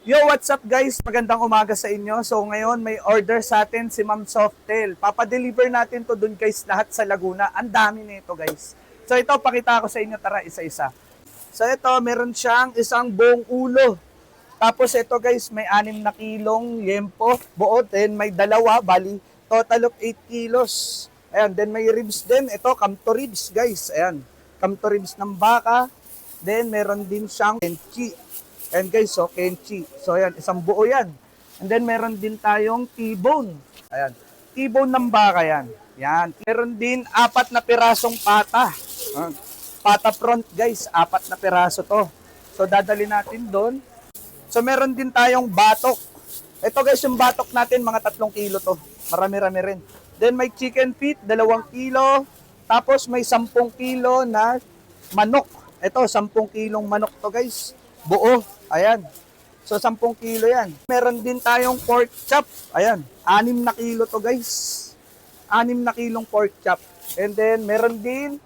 Yo, what's up guys? Magandang umaga sa inyo. So ngayon may order sa atin si Ma'am Softel. Papadeliver natin to dun guys lahat sa Laguna. Ang dami nito guys. So ito, pakita ko sa inyo. Tara, isa-isa. So ito, meron siyang isang buong ulo. Tapos ito guys, may 6 na kilong yempo. Buo, then may dalawa, bali total of 8 kilos. Ayan, then may ribs din. Ito, kamto ribs guys. Ayan, kamto ribs ng baka. Then meron din siyang kenchi. And guys, so kenchi. So ayan, isang buo yan. And then meron din tayong T-bone. Ayan, T-bone ng baka yan. Yan. Meron din 4 na pirasong pata. Ayan. Pata front guys, 4 na piraso to. So dadali natin doon. So meron din tayong batok. Ito guys, yung batok natin, mga 3 kilo to. Marami-rami rin. Then may chicken feet, 2 kilo. Tapos may 10 kilo na manok. Ito, 10 kilong manok to guys. Buo. Ayan. So 10 kilo yan. Meron din tayong pork chop. Ayan. 6 na kilo to guys. 6 na kilong pork chop. And then meron din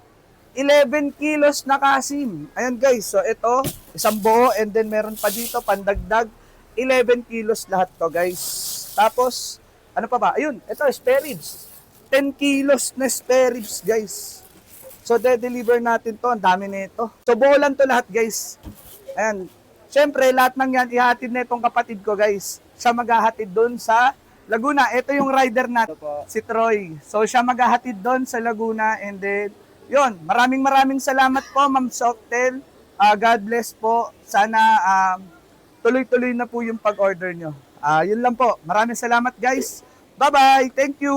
11 kilos na kasim. Ayan guys. So ito, isang buo. And then meron pa dito, pandagdag. 11 kilos lahat to guys. Tapos, ano pa ba? Ayun, ito, spare ribs. 10 kilos na spare ribs guys. So, de-deliver natin to. Ang dami nito. So, buo lang to lahat, guys. Ayan. Siyempre, lahat ng yan, ihatid na itong kapatid ko, guys. Siya maghahatid doon sa Laguna. Ito yung rider natin, si Troy. So, siya maghahatid doon sa Laguna. And then, yun. Maraming salamat po, Ma'am Softel. God bless po. Sana tuloy-tuloy na po yung pag-order nyo. Yun lang po. Maraming salamat, guys. Bye-bye. Thank you.